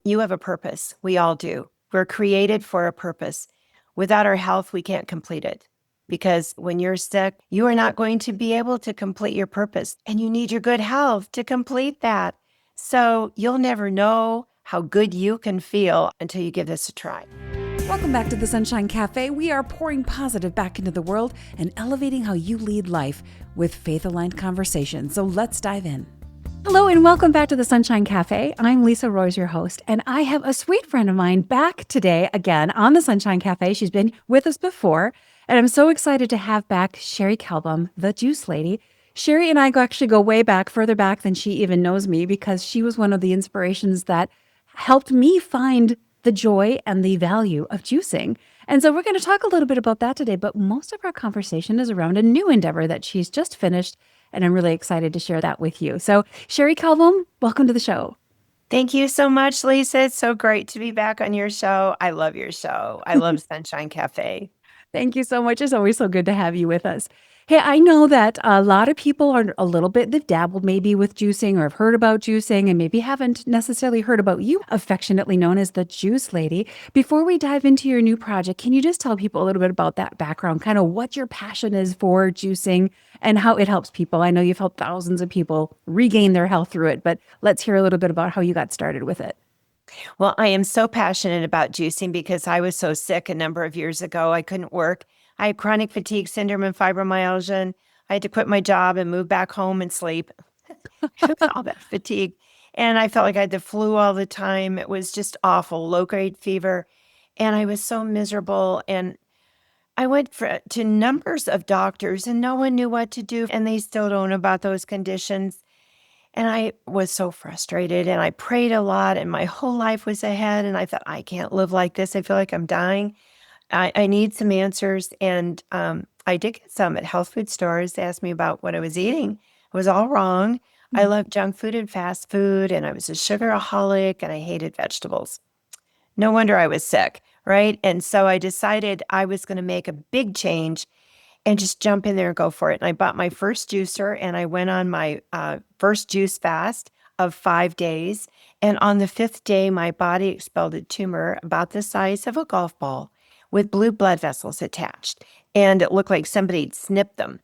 You have a purpose. We all do. We're created for a purpose. Without our health, we can't complete it. Because when you're sick, you are not going to be able to complete your purpose. And you need your good health to complete that. So you'll never know how good you can feel until you give this a try. Welcome back to the Sunshine Café. We are pouring positive back into the world and elevating how you lead life with faith-aligned conversations. So let's dive in. Hello and welcome back to the Sunshine Café. I'm Lisa Roers, your host, and I have a sweet friend of mine back today again on the Sunshine Café. She's been with us before, and I'm so excited to have back Cherie Calbom, the juice lady. Cherie and I actually go way back, further back than she even knows me, because she was one of the inspirations that helped me find the joy and the value of juicing. And so we're going to talk a little bit about that today, but most of our conversation is around a new endeavor that she's just finished, and I'm really excited to share that with you. So Cherie Calbom, welcome to the show. Thank you so much, Lisa. It's so great to be back on your show. I love your show. I love Sunshine Cafe. Thank you so much. It's always so good to have you with us. Hey, I know that a lot of people are a little bit, they've dabbled maybe with juicing or have heard about juicing and maybe haven't necessarily heard about you, affectionately known as the Juice Lady. Before we dive into your new project, can you just tell people a little bit about that background, kind of what your passion is for juicing and how it helps people? I know you've helped thousands of people regain their health through it, but let's hear a little bit about how you got started with it. Well, I am so passionate about juicing because I was so sick a number of years ago. I couldn't work. I had chronic fatigue syndrome and fibromyalgia, and I had to quit my job and move back home and sleep. All that fatigue. And I felt like I had the flu all the time. It was just awful, low-grade fever. And I was so miserable. And I went to numbers of doctors, and no one knew what to do. And they still don't know about those conditions. And I was so frustrated, and I prayed a lot, and my whole life was ahead. And I thought, I can't live like this. I feel like I'm dying. I need some answers. And I did get some at health food stores. They asked me about what I was eating. It was all wrong. I loved junk food and fast food, and I was a sugaraholic, and I hated vegetables. No wonder I was sick, right? And so I decided I was going to make a big change and just jump in there and go for it. And I bought my first juicer, and I went on my first juice fast of 5 days. And on the 5th day, my body expelled a tumor about the size of a golf ball with blue blood vessels attached. And it looked like somebody'd snipped them,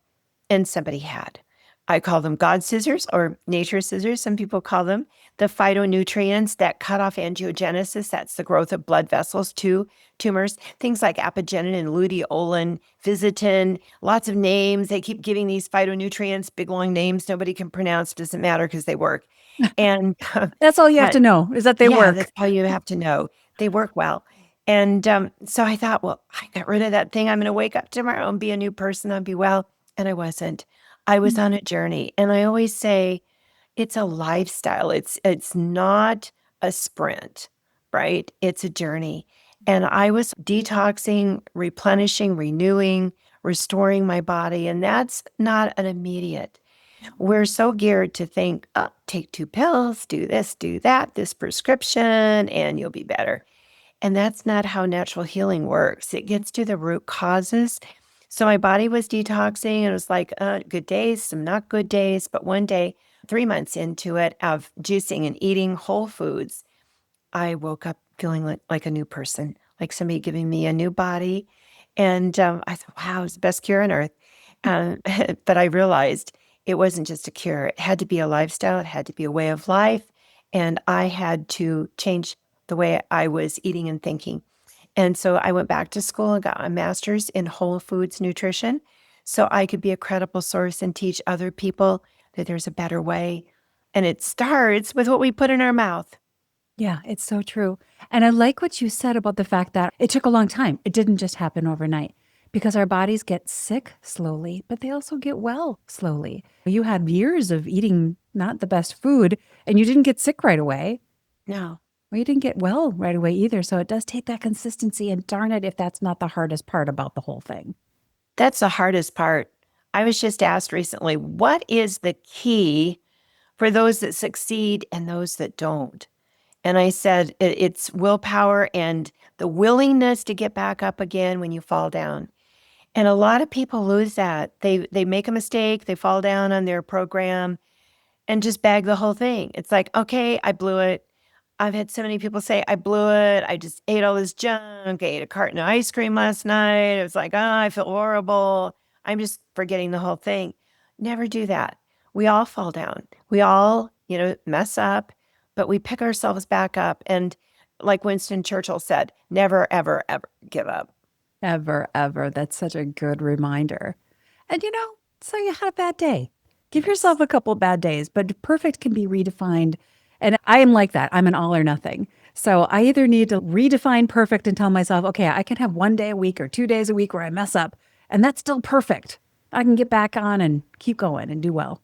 and somebody had. I call them God scissors or nature scissors. Some people call them the phytonutrients that cut off angiogenesis. That's the growth of blood vessels to tumors. Things like apigenin and luteolin, visitin, lots of names. They keep giving these phytonutrients big long names nobody can pronounce. Doesn't matter because they work. And That's all you have but to know is that they yeah, work. that's all you have to know. They work well. And so I thought, well, I got rid of that thing. I'm going to wake up tomorrow and be a new person. I'll be well. And I wasn't. I was on a journey. And I always say it's a lifestyle. It's not a sprint, right? It's a journey. And I was detoxing, replenishing, renewing, restoring my body. And that's not an immediate. We're so geared to think, oh, take 2 pills, do this, do that, this prescription, and you'll be better. And that's not how natural healing works. It gets to the root causes. So my body was detoxing, and it was like good days, some not good days. But one day, 3 months into it of juicing and eating whole foods, I woke up feeling like a new person, like somebody giving me a new body. And I thought, wow, it's the best cure on earth. Um, but I realized it wasn't just a cure. It had to be a lifestyle. It had to be a way of life. And I had to change the way I was eating and thinking. And so I went back to school and got a master's in whole foods nutrition so I could be a credible source and teach other people that there's a better way. And it starts with what we put in our mouth. Yeah, it's so true. And I like what you said about the fact that it took a long time. It didn't just happen overnight because our bodies get sick slowly, but they also get well slowly. You had years of eating not the best food and you didn't get sick right away. No. Well, you didn't get well right away either. So it does take that consistency. And darn it, if that's not the hardest part about the whole thing. That's the hardest part. I was just asked recently, what is the key for those that succeed and those that don't? And I said, it's willpower and the willingness to get back up again when you fall down. And a lot of people lose that. They make a mistake, they fall down on their program and just bag the whole thing. It's like, okay, I blew it. I've had so many people say, I blew it. I just ate all this junk. I ate a carton of ice cream last night. It was like, oh, I feel horrible. I'm just forgetting the whole thing. Never do that. We all fall down. We all, mess up, but we pick ourselves back up. And like Winston Churchill said, never, ever, ever give up. Ever, ever. That's such a good reminder. And so you had a bad day. Give yourself a couple bad days, but perfect can be redefined. And I am like that. I'm an all or nothing. So I either need to redefine perfect and tell myself, okay, I can have 1 day a week or 2 days a week where I mess up, and that's still perfect. I can get back on and keep going and do well.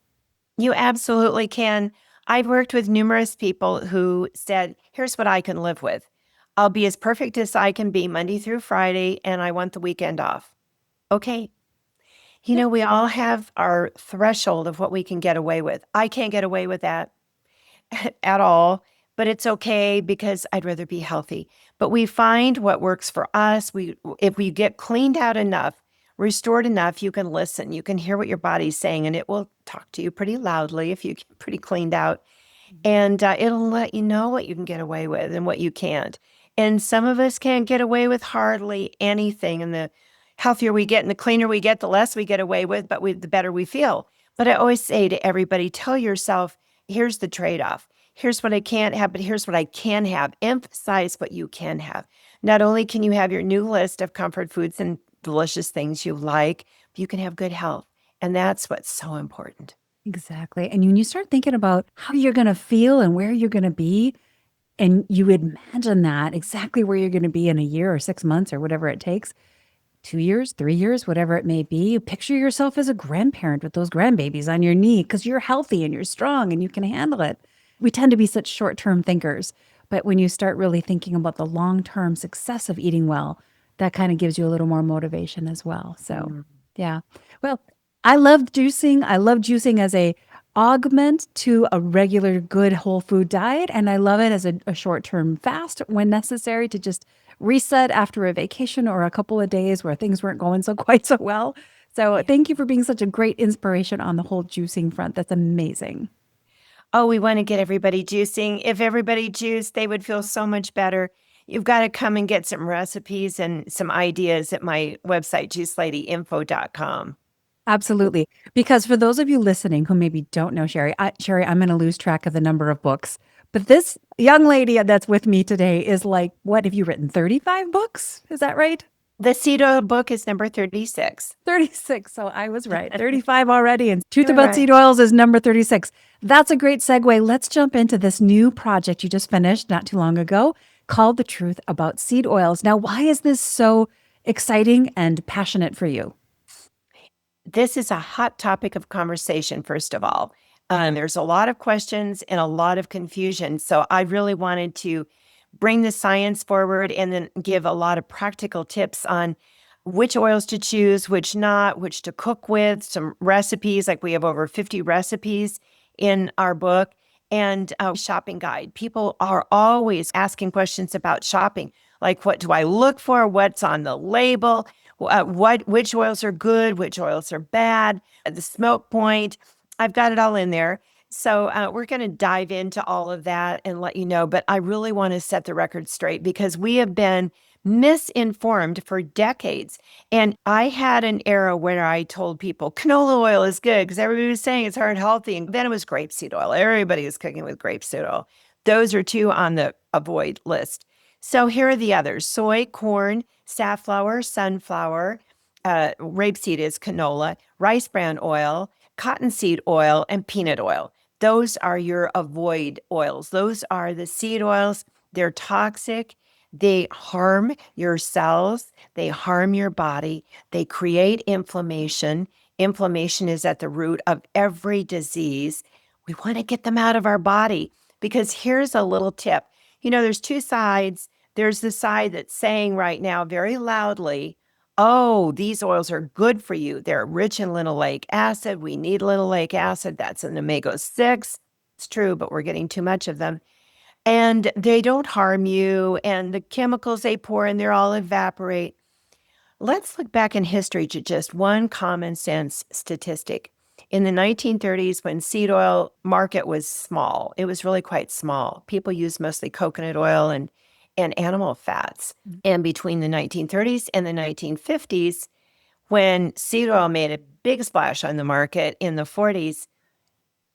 You absolutely can. I've worked with numerous people who said, here's what I can live with. I'll be as perfect as I can be Monday through Friday, and I want the weekend off. Okay. We all have our threshold of what we can get away with. I can't get away with that at all, but it's okay because I'd rather be healthy. But we find what works for us. If we get cleaned out enough, restored enough, you can listen. You can hear what your body's saying, and it will talk to you pretty loudly if you get pretty cleaned out. And it'll let you know what you can get away with and what you can't. And some of us can't get away with hardly anything. And the healthier we get and the cleaner we get, the less we get away with, but the better we feel. But I always say to everybody, tell yourself, here's the trade-off. Here's what I can't have, but here's what I can have. Emphasize what you can have. Not only can you have your new list of comfort foods and delicious things you like, but you can have good health. And that's what's so important. Exactly. And when you start thinking about how you're going to feel and where you're going to be, and you imagine that exactly where you're going to be in a year or 6 months or whatever it takes, 2 years, 3 years, whatever it may be, you picture yourself as a grandparent with those grandbabies on your knee because you're healthy and you're strong and you can handle it. We tend to be such short-term thinkers, but when you start really thinking about the long-term success of eating well, that kind of gives you a little more motivation as well. So, yeah. Well, I love juicing. I love juicing as a augment to a regular good whole food diet. And I love it as a short-term fast when necessary to just reset after a vacation or a couple of days where things weren't going so quite so well. So thank you for being such a great inspiration on the whole juicing front. That's amazing. Oh, we want to get everybody juicing. If everybody juiced, they would feel so much better. You've got to come and get some recipes and some ideas at my website, juiceladyinfo.com. Absolutely. Because for those of you listening who maybe don't know Cherie, I'm going to lose track of the number of books. But this young lady that's with me today is like, what have you written? 35 books? Is that right? The seed oil book is number 36. 36. So I was right. 35 already. And Truth You're About right. Seed Oils is number 36. That's a great segue. Let's jump into this new project you just finished not too long ago called The Truth About Seed Oils. Now, why is this so exciting and passionate for you? This is a hot topic of conversation, first of all. There's a lot of questions and a lot of confusion. So I really wanted to bring the science forward and then give a lot of practical tips on which oils to choose, which not, which to cook with, some recipes. Like we have over 50 recipes in our book, and a shopping guide. People are always asking questions about shopping, like what do I look for? What's on the label? Which oils are good, which oils are bad, the smoke point. I've got it all in there. So we're going to dive into all of that and let you know. But I really want to set the record straight because we have been misinformed for decades. And I had an era where I told people canola oil is good because everybody was saying it's heart healthy. And then it was grapeseed oil. Everybody was cooking with grapeseed oil. Those are two on the avoid list. So here are the others: soy, corn, safflower, sunflower, rapeseed is canola, rice bran oil, cottonseed oil, and peanut oil. Those are your avoid oils. Those are the seed oils. They're toxic. They harm your cells. They harm your body. They create inflammation. Inflammation is at the root of every disease. We want to get them out of our body because here's a little tip. There's two sides. There's the side that's saying right now very loudly, oh, these oils are good for you. They're rich in linoleic acid. We need linoleic acid. That's an omega-6. It's true, but we're getting too much of them. And they don't harm you. And the chemicals they pour in, they're all evaporate. Let's look back in history to just one common sense statistic. In the 1930s, when seed oil market was small, it was really quite small. People used mostly coconut oil and animal fats. And between the 1930s and the 1950s, when seed oil made a big splash on the market in the 40s,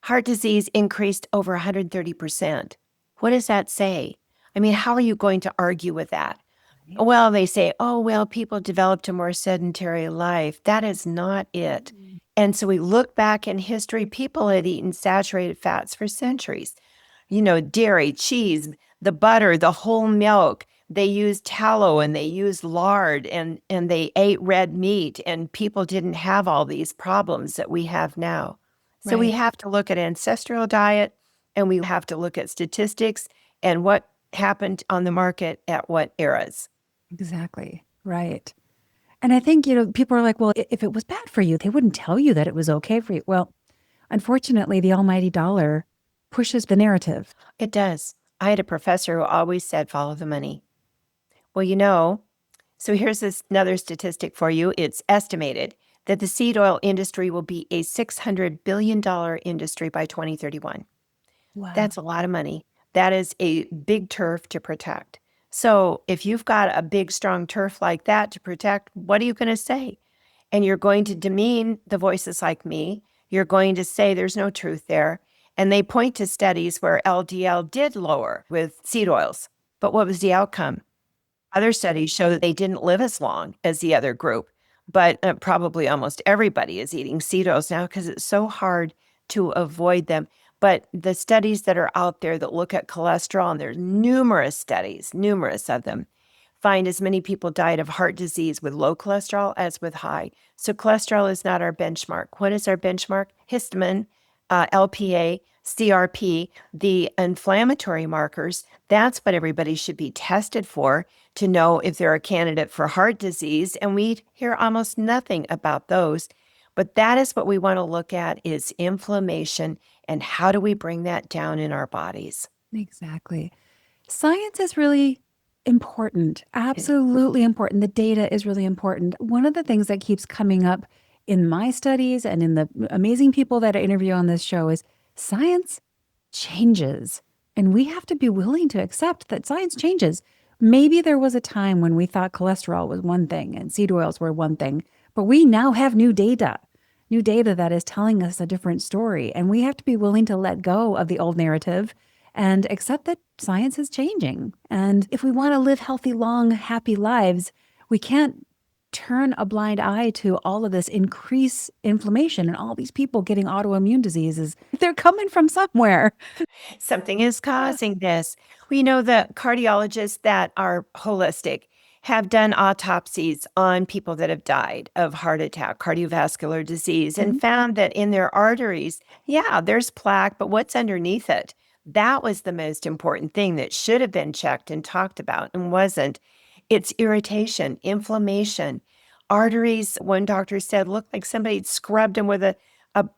heart disease increased over 130%. What does that say? I mean, how are you going to argue with that? Well, they say, oh, well, people developed a more sedentary life. That is not it. And so we look back in history, people had eaten saturated fats for centuries. Dairy, cheese, the butter, the whole milk. They used tallow and they used lard and they ate red meat, and people didn't have all these problems that we have now. So we Right. have to look at ancestral diet, and we have to look at statistics and what happened on the market at what eras. Exactly. Right. And I think, people are like, well, if it was bad for you, they wouldn't tell you that it was okay for you. Well, unfortunately, the almighty dollar pushes the narrative. It does. I had a professor who always said, follow the money. Well, so here's another statistic for you. It's estimated that the seed oil industry will be a $600 billion industry by 2031. Wow. That's a lot of money. That is a big turf to protect. So if you've got a big, strong turf like that to protect, what are you going to say? And you're going to demean the voices like me. You're going to say there's no truth there. And they point to studies where LDL did lower with seed oils. But what was the outcome? Other studies show that they didn't live as long as the other group. But probably almost everybody is eating seed oils now because it's so hard to avoid them. But the studies that are out there that look at cholesterol, and there's numerous studies, numerous of them, find as many people died of heart disease with low cholesterol as with high. So cholesterol is not our benchmark. What is our benchmark? Histamine, LPA, CRP, the inflammatory markers. That's what everybody should be tested for to know if they're a candidate for heart disease. And we hear almost nothing about those. But that is what we want to look at, is inflammation, and how do we bring that down in our bodies? Exactly. Science is really important, absolutely important. The data is really important. One of the things that keeps coming up in my studies and in the amazing people that I interview on this show is science changes. And we have to be willing to accept that science changes. Maybe there was a time when we thought cholesterol was one thing and seed oils were one thing, but we now have new data that is telling us a different story. And we have to be willing to let go of the old narrative and accept that science is changing. And if we want to live healthy, long, happy lives, we can't turn a blind eye to all of this increased inflammation and all these people getting autoimmune diseases. They're coming from somewhere. Something is causing this. Well, the cardiologists that are holistic have done autopsies on people that have died of heart attack, cardiovascular disease, and found that in their arteries, yeah, there's plaque, but what's underneath it? That was the most important thing that should have been checked and talked about and wasn't. It's irritation, inflammation. Arteries, one doctor said, looked like somebody had scrubbed them with a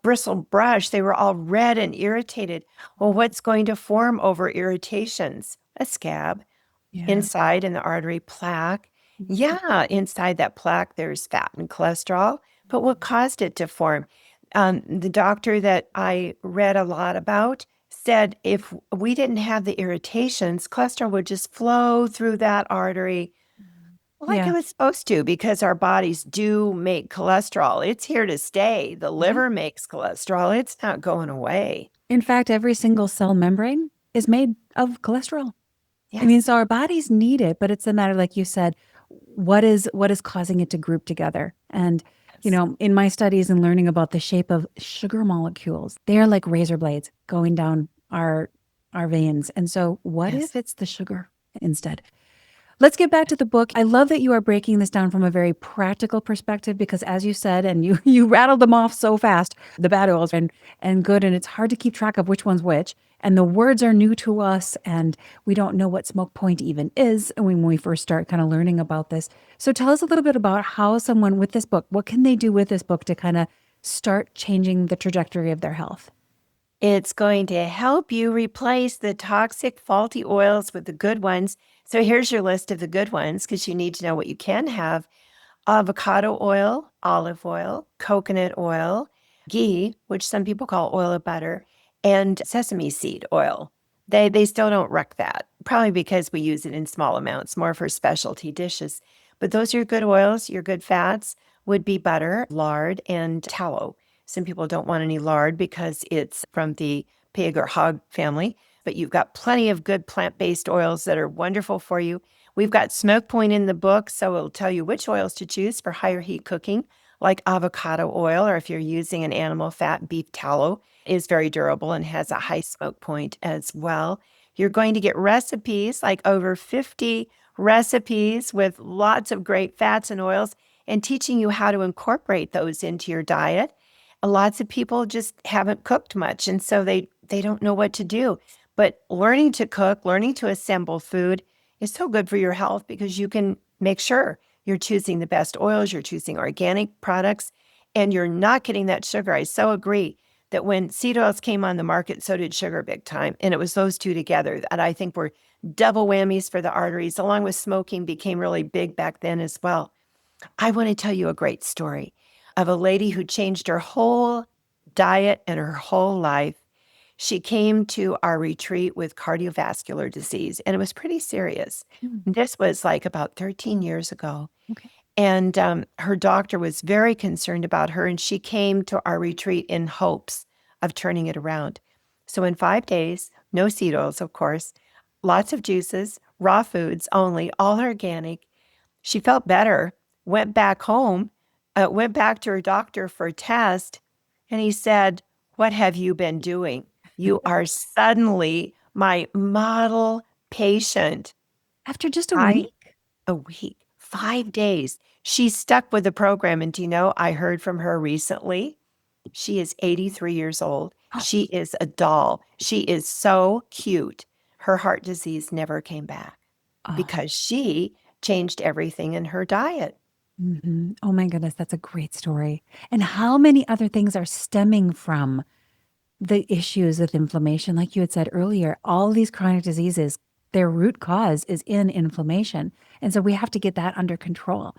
bristle brush. They were all red and irritated. Well, what's going to form over irritations? A scab. Inside in the artery, plaque. Yeah, inside that plaque, there's fat and cholesterol. But what caused it to form? The doctor that I read a lot about said if we didn't have the irritations, cholesterol would just flow through that artery like it was supposed to, because our bodies do make cholesterol. It's here to stay. The liver makes cholesterol. It's not going away. In fact, every single cell membrane is made of cholesterol. Yes. I mean, so our bodies need it, but it's a matter, like you said, what is causing it to group together? And, in my studies and learning about the shape of sugar molecules, they are like razor blades going down our veins. And so what if it's the sugar instead? Let's get back to the book. I love that you are breaking this down from a very practical perspective because, as you said, and you rattled them off so fast, the bad oils and good, and it's hard to keep track of which one's which. And the words are new to us, and we don't know what smoke point even is when we first start kind of learning about this. So tell us a little bit about how someone with this book, what can they do with this book to kind of start changing the trajectory of their health? It's going to help you replace the toxic, faulty oils with the good ones. So here's your list of the good ones, because you need to know what you can have. Avocado oil, olive oil, coconut oil, ghee, which some people call oil of butter, and sesame seed oil. They still don't wreck that, probably because we use it in small amounts, more for specialty dishes. But those are your good oils. Your good fats would be butter, lard, and tallow. Some people don't want any lard because it's from the pig or hog family, but you've got plenty of good plant-based oils that are wonderful for you. We've got smoke point in the book, so it'll tell you which oils to choose for higher heat cooking, like avocado oil, or if you're using an animal fat, beef tallow is very durable and has a high smoke point as well. You're going to get recipes, like over 50 recipes with lots of great fats and oils, and teaching you how to incorporate those into your diet. Lots of people just haven't cooked much, and so they don't know what to do. But learning to cook, learning to assemble food is so good for your health because you can make sure you're choosing the best oils, you're choosing organic products, and you're not getting that sugar. I so agree that when seed oils came on the market, so did sugar big time. And it was those two together that I think were double whammies for the arteries, along with smoking became really big back then as well. I want to tell you a great story of a lady who changed her whole diet and her whole life. She came to our retreat with cardiovascular disease, and it was pretty serious. Mm, This was like about 13 years ago. okay. And her doctor was very concerned about her, and she came to our retreat in hopes of turning it around. So in 5 days, no seed oils, of course, lots of juices, raw foods only, all organic. She felt better, went back home, went back to her doctor for a test, and he said, "What have you been doing? You are suddenly my model patient." After just a I week? A week, 5 days. She stuck with the program, and do you know, I heard from her recently. She is 83 years old. She is a doll. She is so cute. Her heart disease never came back Oh, because she changed everything in her diet. oh my goodness, that's a great story. And how many other things are stemming from the issues with inflammation? Like you had said earlier, all these chronic diseases, their root cause is in inflammation. And so we have to get that under control.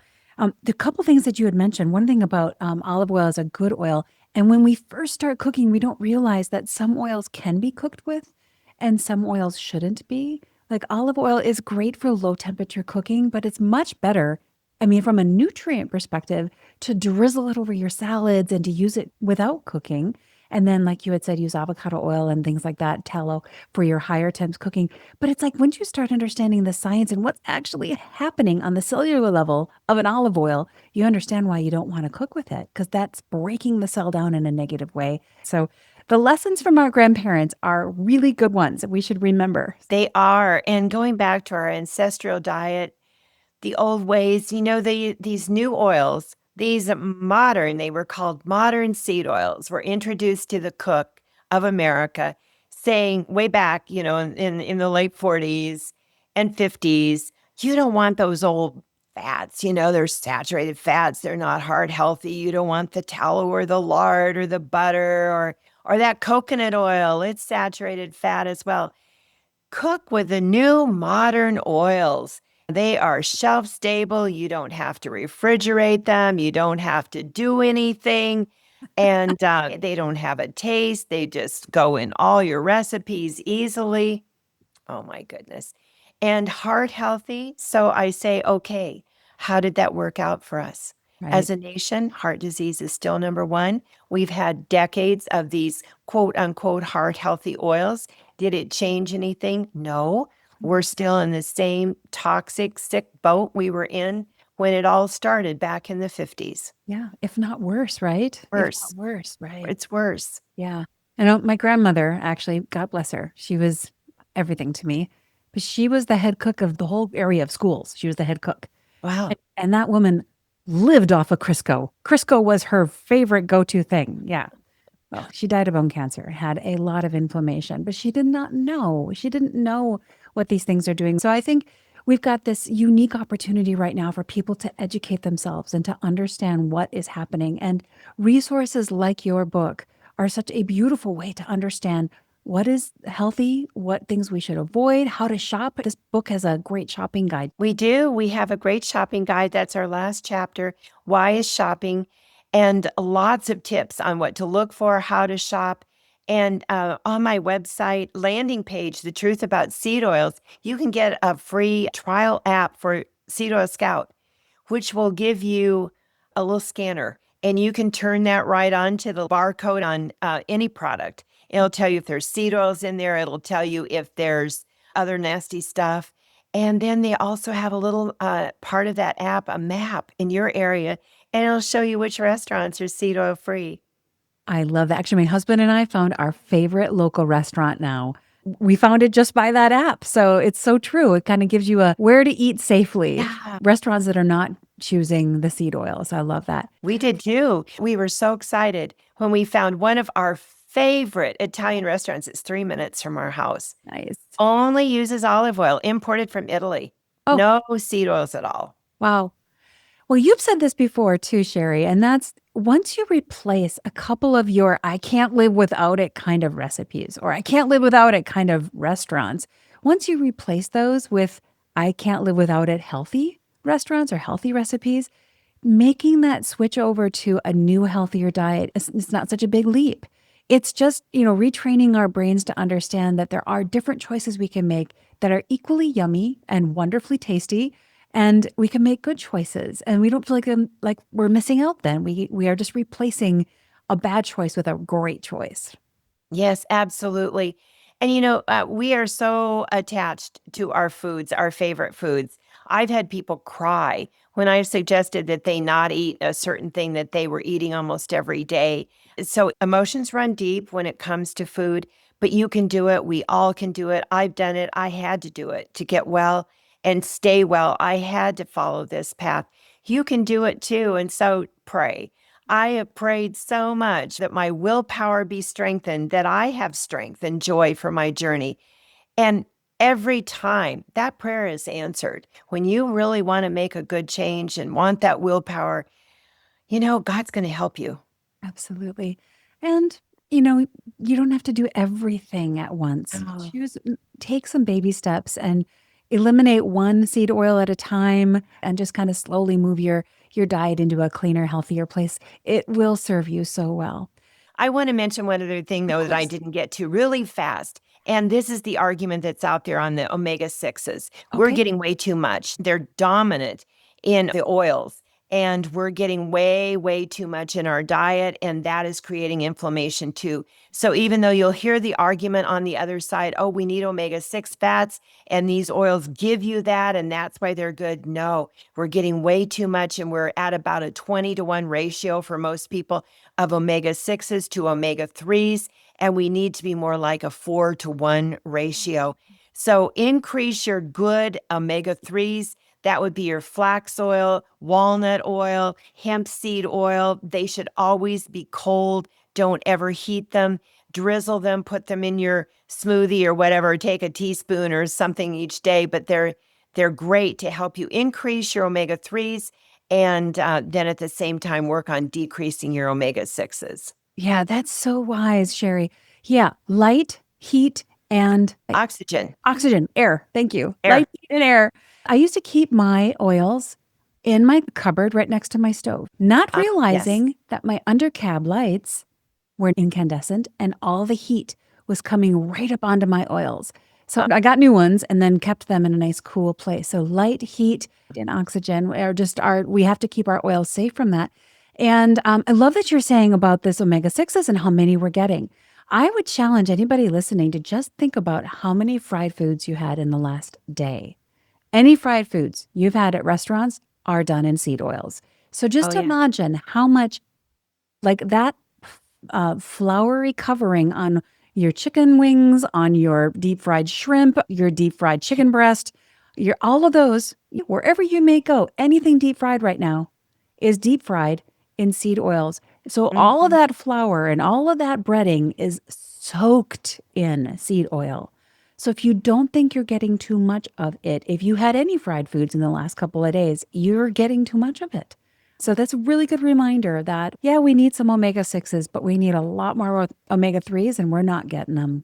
The couple things that you had mentioned, one thing about olive oil is a good oil. And when we first start cooking, we don't realize that some oils can be cooked with and some oils shouldn't be. Like olive oil is great for low temperature cooking, but it's much better, I mean, from a nutrient perspective, to drizzle it over your salads and to use it without cooking. And then, like you had said, use avocado oil and things like that, tallow for your higher temps cooking. But it's like once you start understanding the science and what's actually happening on the cellular level of an olive oil, you understand why you don't want to cook with it because that's breaking the cell down in a negative way. So the lessons from our grandparents are really good ones that we should remember. They are. And going back to our ancestral diet, the old ways, these new oils, these modern, they were called modern seed oils, were introduced to the cook of America, saying way back, in the late 40s and 50s, you don't want those old fats, they're saturated fats. They're not heart healthy. You don't want the tallow or the lard or the butter or that coconut oil. It's saturated fat as well. Cook with the new modern oils. They are shelf stable. You don't have to refrigerate them. You don't have to do anything. And they don't have a taste. They just go in all your recipes easily. Oh my goodness. And heart healthy. So I say, okay, how did that work out for us? Right. As a nation, heart disease is still number one. We've had decades of these quote unquote heart healthy oils. Did it change anything? No. We're still in the same toxic, sick boat we were in when it all started back in the 50s. Yeah. If not worse, right? If not Worse. worse, right? It's worse. Yeah. I know my grandmother, actually, God bless her, she was everything to me, but she was the head cook of the whole area of schools. She was the head cook. Wow. And that woman lived off of Crisco. Crisco was her favorite go-to thing. Yeah. Well, she died of bone cancer, had a lot of inflammation, but she did not know. She didn't know what these things are doing. So I think we've got this unique opportunity right now for people to educate themselves and to understand what is happening. And resources like your book are such a beautiful way to understand what is healthy, what things we should avoid, how to shop. This book has a great shopping guide. We do. We have a great shopping guide. That's our last chapter. Why is shopping? and lots of tips on what to look for, how to shop. And on my website landing page, The Truth About Seed Oils, you can get a free trial app for Seed Oil Scout, which will give you a little scanner. And you can turn that right on to the barcode on any product. It'll tell you if there's seed oils in there. It'll tell you if there's other nasty stuff. And then they also have a little part of that app, a map in your area, and it'll show you which restaurants are seed oil free. I love that. Actually, my husband and I found our favorite local restaurant now. We found it just by that app. So it's so true. It kind of gives you a where to eat safely. Yeah, Restaurants that are not choosing the seed oils. I love that. we did too. We were so excited when we found one of our favorite Italian restaurants. It's 3 minutes from our house. Nice. Only uses olive oil imported from Italy. Oh, No seed oils at all. wow. Well, you've said this before too, Cherie, and that's once you replace a couple of your I can't live without it kind of recipes or I can't live without it kind of restaurants, once you replace those with I can't live without it healthy restaurants or healthy recipes, making that switch over to a new, healthier diet is not such a big leap. It's just, retraining our brains to understand that there are different choices we can make that are equally yummy and wonderfully tasty. And we can make good choices. And we don't feel like we're missing out then. We are just replacing a bad choice with a great choice. Yes, absolutely. And we are so attached to our foods, our favorite foods. I've had people cry when I've suggested that they not eat a certain thing that they were eating almost every day. So emotions run deep when it comes to food, but you can do it. We all can do it. I've done it. I had to do it to get well and stay well. I had to follow this path. You can do it too. And so pray. I have prayed so much that my willpower be strengthened, that I have strength and joy for my journey. And every time that prayer is answered, when you really want to make a good change and want that willpower, God's going to help you. Absolutely. And, you don't have to do everything at once. Oh. Take some baby steps and eliminate one seed oil at a time and just kind of slowly move your diet into a cleaner, healthier place. It will serve you so well. I want to mention one other thing, though, that I didn't get to really fast. And this is the argument that's out there on the omega-6s. We're Okay. getting way too much. They're dominant in the oils. And we're getting way, way too much in our diet. And that is creating inflammation too. So even though you'll hear the argument on the other side, oh, we need omega-6 fats and these oils give you that and that's why they're good. No, we're getting way too much. And we're at about a 20-to-1 ratio for most people of omega-6s to omega-3s. And we need to be more like a 4-to-1 ratio. So increase your good omega-3s. That would be your flax oil, walnut oil, hemp seed oil. They should always be cold. Don't ever heat them. Drizzle them, put them in your smoothie or whatever. Take a teaspoon or something each day, but they're great to help you increase your omega-3s and then at the same time work on decreasing your omega-6s. Yeah, that's so wise, Cherie. Yeah, light, heat, and Oxygen, oxygen, air. Thank you. air. Light, heat, and air. I used to keep my oils in my cupboard right next to my stove, not Yes. realizing that my undercab lights were incandescent and all the heat was coming right up onto my oils. So I got new ones and then kept them in a nice cool place. So light, heat, and oxygen we have to keep our oils safe from that. And I love that you're saying about this omega-6s and how many we're getting. I would challenge anybody listening to just think about how many fried foods you had in the last day. Any fried foods you've had at restaurants are done in seed oils. So just imagine how much like that floury covering on your chicken wings, on your deep fried shrimp, your deep fried chicken breast, all of those, wherever you may go, anything deep fried right now is deep fried in seed oils. So all of that flour and all of that breading is soaked in seed oil. So if you don't think you're getting too much of it, if you had any fried foods in the last couple of days, you're getting too much of it. So that's a really good reminder that, yeah, we need some omega-6s, but we need a lot more omega-3s and we're not getting them.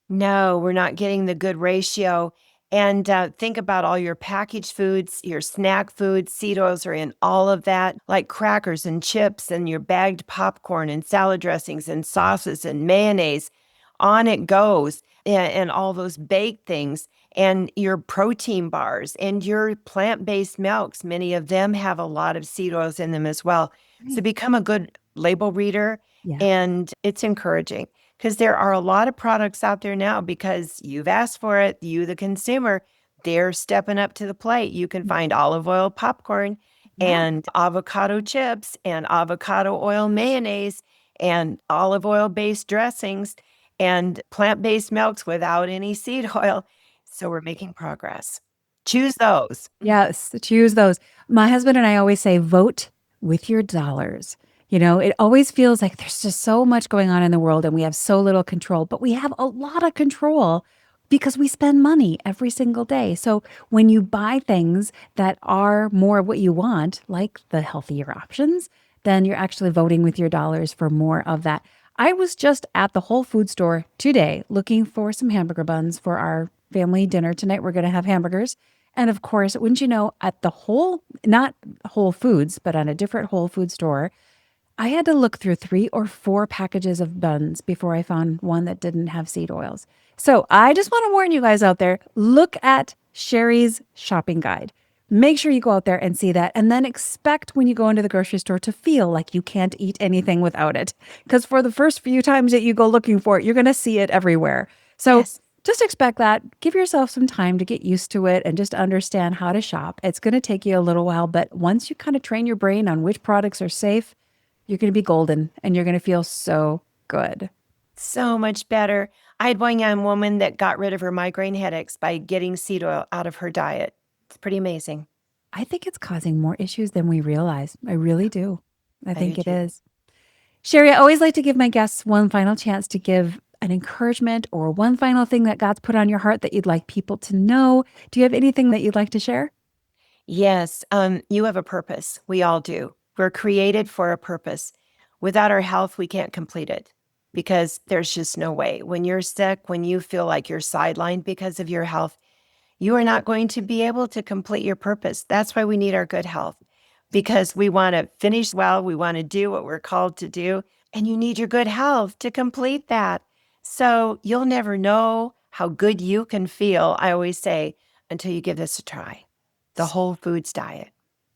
No, we're not getting the good ratio. And think about all your packaged foods, your snack foods. Seed oils are in all of that, like crackers and chips and your bagged popcorn and salad dressings and sauces and mayonnaise. On it goes. And all those baked things and your protein bars and your plant-based milks. Many of them have a lot of seed oils in them as well. So become a good label reader, Yeah. and it's encouraging because there are a lot of products out there now because you've asked for it, you, the consumer, they're stepping up to the plate. You can find olive oil popcorn Yeah. and avocado chips and avocado oil mayonnaise and olive oil-based dressings and plant-based milks without any seed oil. So we're making progress. Choose those. Yes, choose those. My husband and I always say, vote with your dollars. It always feels like there's just so much going on in the world and we have so little control, but we have a lot of control because we spend money every single day. So when you buy things that are more of what you want, like the healthier options, then you're actually voting with your dollars for more of that. I was just at the Whole Food store today looking for some hamburger buns for our family dinner tonight. We're going to have hamburgers. And of course, wouldn't you know, at not Whole Foods, but on a different Whole Food store, I had to look through 3 or 4 packages of buns before I found one that didn't have seed oils. So I just want to warn you guys out there, look at Cherie's shopping guide. Make sure you go out there and see that, and then expect when you go into the grocery store to feel like you can't eat anything without it. Because for the first few times that you go looking for it, you're going to see it everywhere. So Yes. just expect that. Give yourself some time to get used to it and just understand how to shop. It's going to take you a little while, but once you kind of train your brain on which products are safe, you're going to be golden and you're going to feel so good. So much better. I had one young woman that got rid of her migraine headaches by getting seed oil out of her diet. It's pretty amazing. I think it's causing more issues than we realize. I really do. I think do it too. is. Cherie, I always like to give my guests one final chance to give an encouragement or one final thing that God's put on your heart that you'd like people to know. Do you have anything that you'd like to share? Yes, you have a purpose. We all do. We're created for a purpose. Without our health, we can't complete it because there's just no way. When you're sick, when you feel like you're sidelined because of your health, you are not going to be able to complete your purpose. That's why we need our good health, because we want to finish well. We want to do what we're called to do. And you need your good health to complete that. So you'll never know how good you can feel, I always say, until you give this a try. The whole foods diet.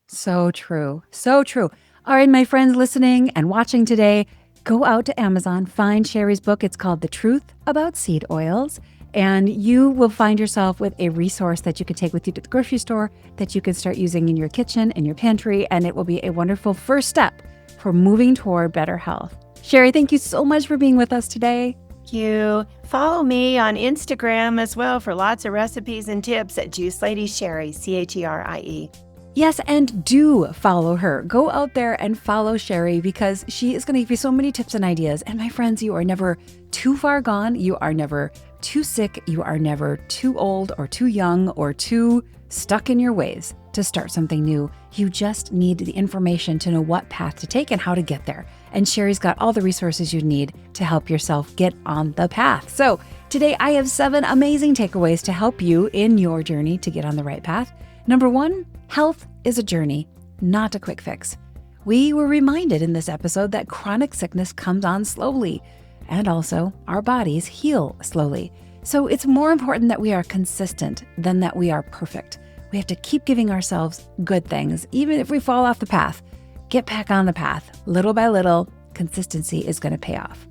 So true. So true. All right, my friends listening and watching today, go out to Amazon, find Cherie's book. It's called The Truth About Seed Oils. And you will find yourself with a resource that you can take with you to the grocery store that you can start using in your kitchen, in your pantry, and it will be a wonderful first step for moving toward better health. Cherie, thank you so much for being with us today. Thank you. Follow me on Instagram as well for lots of recipes and tips at Juice Lady Cherie, Cherie. Yes, and do follow her. Go out there and follow Cherie because she is going to give you so many tips and ideas. And my friends, you are never too far gone. You are never too sick. You are never too old or too young or too stuck in your ways to start something new. You just need the information to know what path to take and how to get there. And Cherie's got all the resources you need to help yourself get on the path. So today I have 7 amazing takeaways to help you in your journey to get on the right path. Number 1, health is a journey, not a quick fix. We were reminded in this episode that chronic sickness comes on slowly, and also our bodies heal slowly. So it's more important that we are consistent than that we are perfect. We have to keep giving ourselves good things, even if we fall off the path. Get back on the path. Little by little, consistency is going to pay off.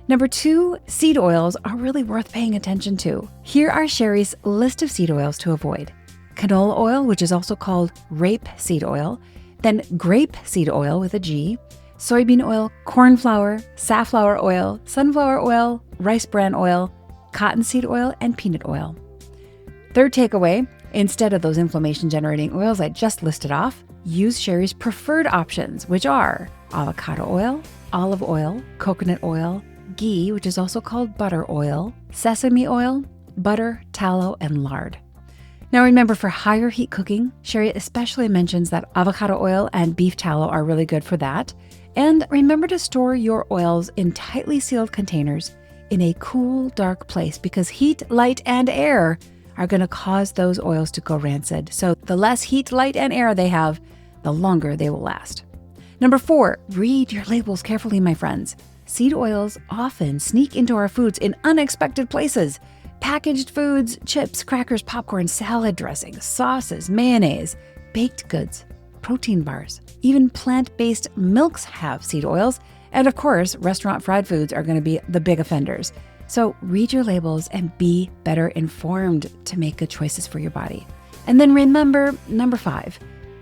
Number 2, seed oils are really worth paying attention to. Here are Cherie's list of seed oils to avoid. Canola oil, which is also called rapeseed oil, then grapeseed oil with a G, soybean oil, corn flour, safflower oil, sunflower oil, rice bran oil, cottonseed oil, and peanut oil. Third takeaway, instead of those inflammation-generating oils I just listed off, use Cherie's preferred options, which are avocado oil, olive oil, coconut oil, ghee, which is also called butter oil, sesame oil, butter, tallow, and lard. Now remember, for higher heat cooking, Cherie especially mentions that avocado oil and beef tallow are really good for that. And remember to store your oils in tightly sealed containers in a cool, dark place because heat, light, and air are going to cause those oils to go rancid. So the less heat, light, and air they have, the longer they will last. Number 4, read your labels carefully, my friends. Seed oils often sneak into our foods in unexpected places. Packaged foods, chips, crackers, popcorn, salad dressings, sauces, mayonnaise, baked goods, protein bars, even plant-based milks have seed oils. And of course, restaurant fried foods are going to be the big offenders. So read your labels and be better informed to make good choices for your body. And then remember, number 5,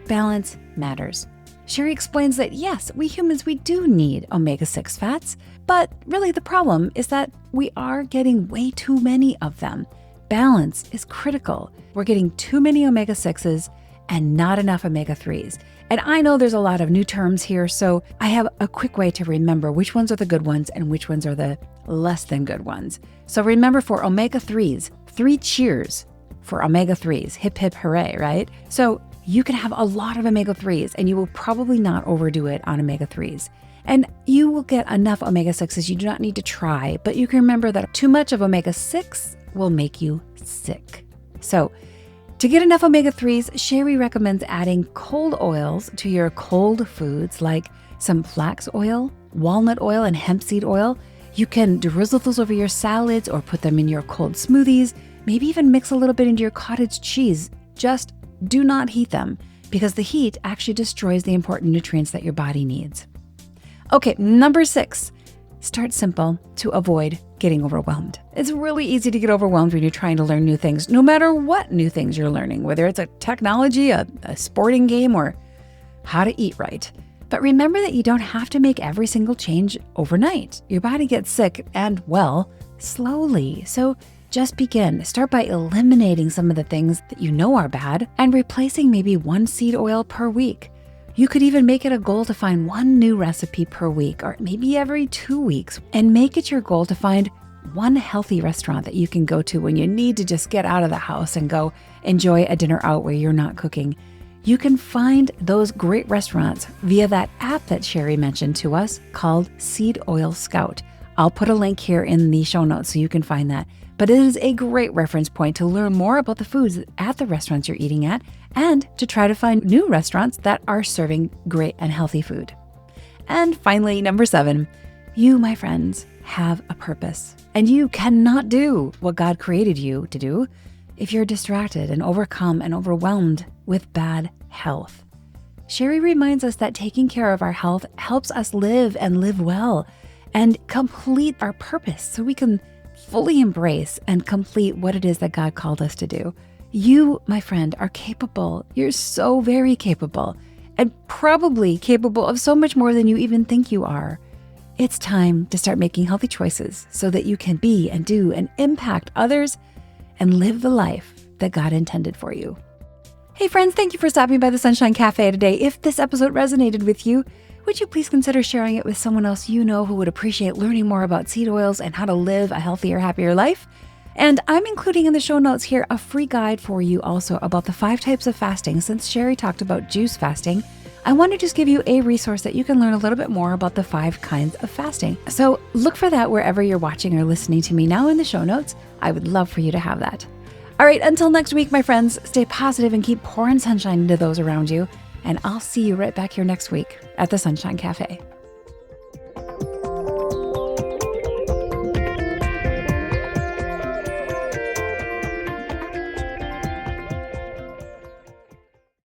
balance matters. Cherie explains that yes, we humans, we do need omega-6 fats, but really the problem is that we are getting way too many of them. Balance is critical. We're getting too many omega-6s and not enough omega-3s. And I know there's a lot of new terms here, so I have a quick way to remember which ones are the good ones and which ones are the less than good ones. So remember, for omega-3s, 3 cheers for omega-3s. Hip, hip, hooray, right? So you can have a lot of omega-3s and you will probably not overdo it on omega-3s. And you will get enough omega-6s. You do not need to try, but you can remember that too much of omega-6 will make you sick. So to get enough omega-3s, Cherie recommends adding cold oils to your cold foods, like some flax oil, walnut oil, and hemp seed oil. You can drizzle those over your salads or put them in your cold smoothies, maybe even mix a little bit into your cottage cheese. Just do not heat them, because the heat actually destroys the important nutrients that your body needs. Okay, number 6, start simple to avoid getting overwhelmed. It's really easy to get overwhelmed when you're trying to learn new things, no matter what new things you're learning, whether it's a technology, a sporting game, or how to eat right. But remember that you don't have to make every single change overnight. Your body gets sick and, well, slowly. So just begin. Start by eliminating some of the things that you know are bad and replacing maybe 1 seed oil per week. You could even make it a goal to find 1 new recipe per week, or maybe every 2 weeks, and make it your goal to find 1 healthy restaurant that you can go to when you need to just get out of the house and go enjoy a dinner out where you're not cooking. You can find those great restaurants via that app that Cherie mentioned to us called Seed Oil Scout. I'll put a link here in the show notes so you can find that. But it is a great reference point to learn more about the foods at the restaurants you're eating at, and to try to find new restaurants that are serving great and healthy food. And finally, number 7, you, my friends, have a purpose, and you cannot do what God created you to do if you're distracted and overcome and overwhelmed with bad health. Cherie reminds us that taking care of our health helps us live and live well and complete our purpose so we can fully embrace and complete what it is that God called us to do. You, my friend, are capable. You're so very capable, and probably capable of so much more than you even think you are. It's time to start making healthy choices so that you can be and do and impact others and live the life that God intended for you. Hey friends, thank you for stopping by the Sunshine Café today. If this episode resonated with you, would you please consider sharing it with someone else you know who would appreciate learning more about seed oils and how to live a healthier, happier life? And I'm including in the show notes here a free guide for you also about the 5 types of fasting. Since Cherie talked about juice fasting, I want to just give you a resource that you can learn a little bit more about the 5 kinds of fasting. So look for that wherever you're watching or listening to me now in the show notes. I would love for you to have that. All right, until next week, my friends, stay positive and keep pouring sunshine into those around you. And I'll see you right back here next week at the Sunshine Café.